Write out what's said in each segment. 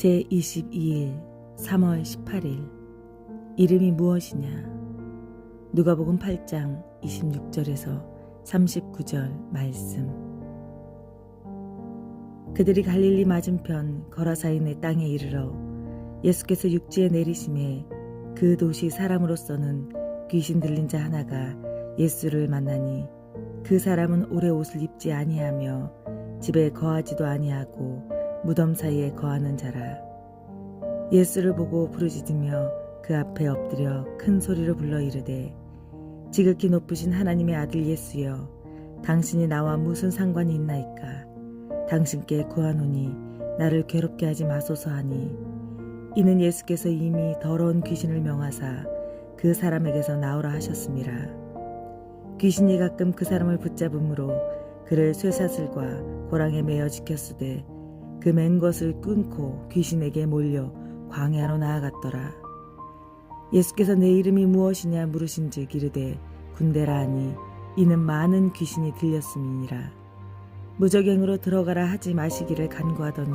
제22일 3월 18일 이름이 무엇이냐? 누가복음 8장 26절에서 39절 말씀. 그들이 갈릴리 맞은편 거라사인의 땅에 이르러 예수께서 육지에 내리심에 그 도시 사람으로서는 귀신 들린 자 하나가 예수를 만나니 그 사람은 오래 옷을 입지 아니하며 집에 거하지도 아니하고 무덤 사이에 거하는 자라. 예수를 보고 부르짖으며 그 앞에 엎드려 큰 소리로 불러 이르되 지극히 높으신 하나님의 아들 예수여, 당신이 나와 무슨 상관이 있나이까? 당신께 구하노니 나를 괴롭게 하지 마소서 하니, 이는 예수께서 이미 더러운 귀신을 명하사 그 사람에게서 나오라 하셨음이라. 귀신이 가끔 그 사람을 붙잡음으로 그를 쇠사슬과 고랑에 매어 지켰으되 그 맨 것을 끊고 귀신에게 몰려 광야로 나아갔더라. 예수께서 내 이름이 무엇이냐 물으신즉 이르되 군대라 하니 이는 많은 귀신이 들렸음이니라. 무저갱으로 들어가라 하지 마시기를 간구하더니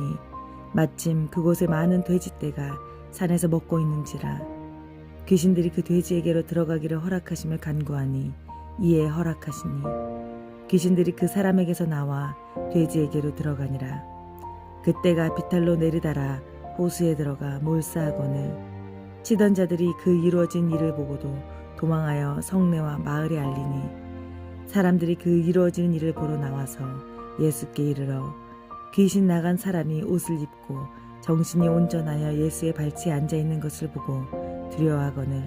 마침 그곳에 많은 돼지떼가 산에서 먹고 있는지라. 귀신들이 그 돼지에게로 들어가기를 허락하심을 간구하니 이에 허락하시니 귀신들이 그 사람에게서 나와 돼지에게로 들어가니라. 그때가 비탈로 내리다라 호수에 들어가 몰사하거늘 치던 자들이 그 이루어진 일을 보고도 도망하여 성내와 마을에 알리니 사람들이 그 이루어진 일을 보러 나와서 예수께 이르러 귀신 나간 사람이 옷을 입고 정신이 온전하여 예수의 발치에 앉아있는 것을 보고 두려워하거늘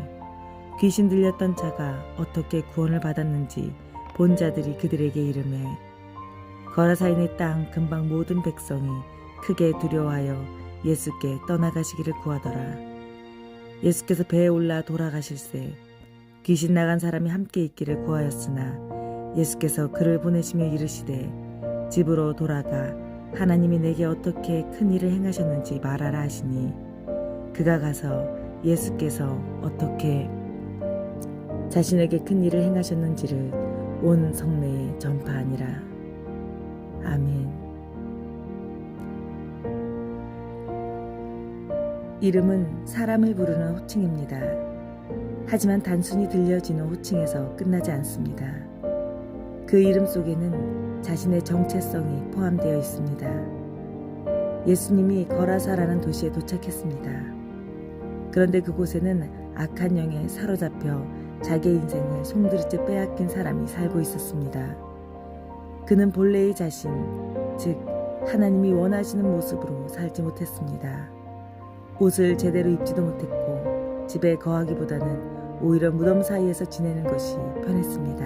귀신 들렸던 자가 어떻게 구원을 받았는지 본 자들이 그들에게 이르매 거라사인의 땅 근방 모든 백성이 크게 두려워하여 예수께 떠나가시기를 구하더라. 예수께서 배에 올라 돌아가실새 귀신 나간 사람이 함께 있기를 구하였으나 예수께서 그를 보내시며 이르시되 집으로 돌아가 하나님이 내게 어떻게 큰 일을 행하셨는지 말하라 하시니 그가 가서 예수께서 어떻게 자신에게 큰 일을 행하셨는지를 온 성내에 전파하니라. 아멘. 이름은 사람을 부르는 호칭입니다. 하지만 단순히 들려지는 호칭에서 끝나지 않습니다. 그 이름 속에는 자신의 정체성이 포함되어 있습니다. 예수님이 거라사라는 도시에 도착했습니다. 그런데 그곳에는 악한 영에 사로잡혀 자기의 인생을 송두리째 빼앗긴 사람이 살고 있었습니다. 그는 본래의 자신, 즉 하나님이 원하시는 모습으로 살지 못했습니다. 옷을 제대로 입지도 못했고 집에 거하기보다는 오히려 무덤 사이에서 지내는 것이 편했습니다.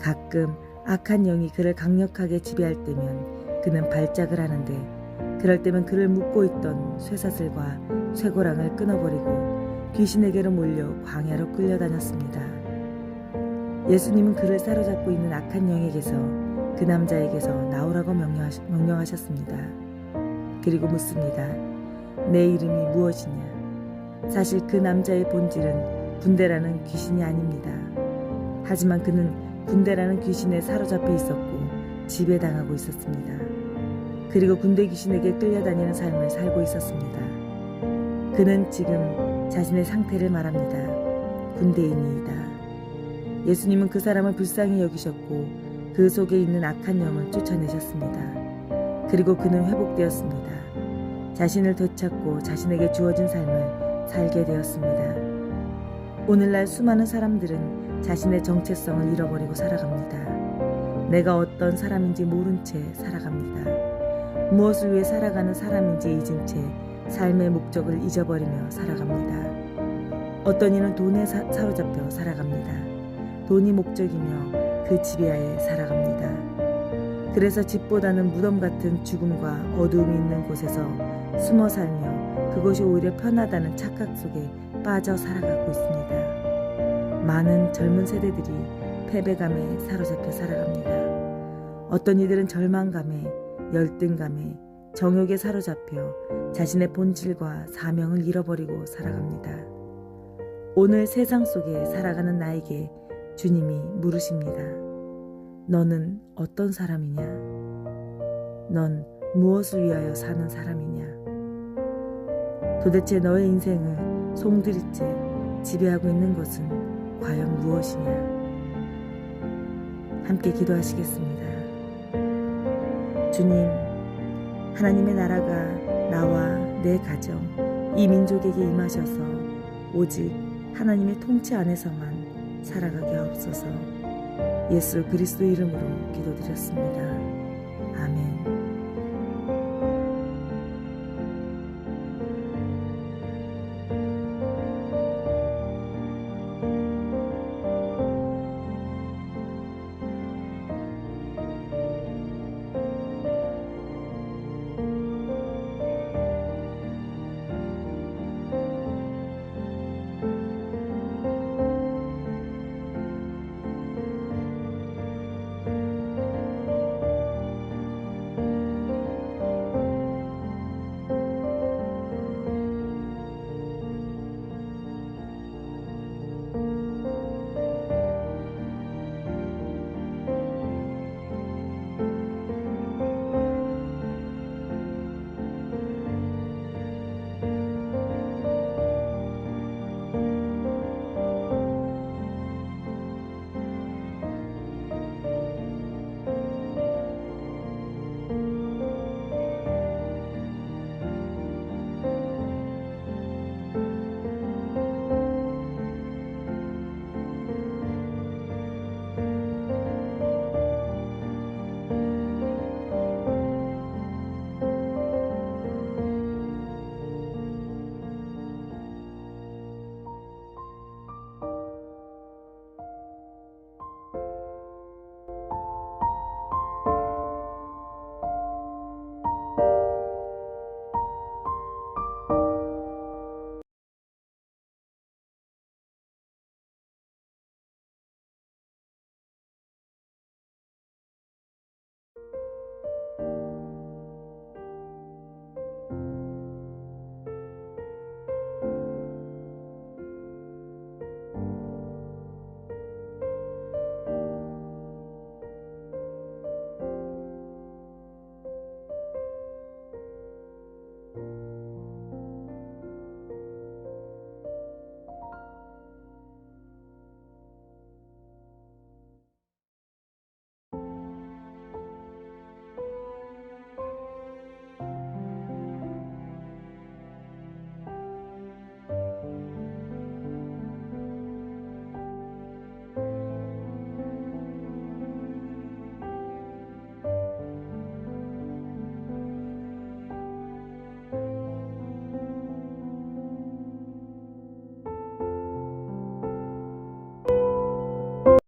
가끔 악한 영이 그를 강력하게 지배할 때면 그는 발작을 하는데 그럴 때면 그를 묶고 있던 쇠사슬과 쇠고랑을 끊어버리고 귀신에게로 몰려 광야로 끌려다녔습니다. 예수님은 그를 사로잡고 있는 악한 영에게서 그 남자에게서 나오라고 명령하셨습니다. 그리고 묻습니다. 내 이름이 무엇이냐? 사실 그 남자의 본질은 군대라는 귀신이 아닙니다. 하지만 그는 군대라는 귀신에 사로잡혀 있었고 지배당하고 있었습니다. 그리고 군대 귀신에게 끌려다니는 삶을 살고 있었습니다. 그는 지금 자신의 상태를 말합니다. 군대인이다. 예수님은 그 사람을 불쌍히 여기셨고 그 속에 있는 악한 영을 쫓아내셨습니다. 그리고 그는 회복되었습니다. 자신을 되찾고 자신에게 주어진 삶을 살게 되었습니다. 오늘날 수많은 사람들은 자신의 정체성을 잃어버리고 살아갑니다. 내가 어떤 사람인지 모른 채 살아갑니다. 무엇을 위해 살아가는 사람인지 잊은 채 삶의 목적을 잊어버리며 살아갑니다. 어떤 이는 돈에 사로잡혀 살아갑니다. 돈이 목적이며 그 지배하에 살아갑니다. 그래서 집보다는 무덤 같은 죽음과 어두움이 있는 곳에서 숨어 살며 그것이 오히려 편하다는 착각 속에 빠져 살아가고 있습니다. 많은 젊은 세대들이 패배감에 사로잡혀 살아갑니다. 어떤 이들은 절망감에, 열등감에, 정욕에 사로잡혀 자신의 본질과 사명을 잃어버리고 살아갑니다. 오늘 세상 속에 살아가는 나에게 주님이 물으십니다. 너는 어떤 사람이냐? 넌 무엇을 위하여 사는 사람이냐? 도대체 너의 인생을 송두리째 지배하고 있는 것은 과연 무엇이냐? 함께 기도하시겠습니다. 주님, 하나님의 나라가 나와 내 가정, 이 민족에게 임하셔서 오직 하나님의 통치 안에서만 살아가게 하옵소서. 예수 그리스도 이름으로 기도드렸습니다.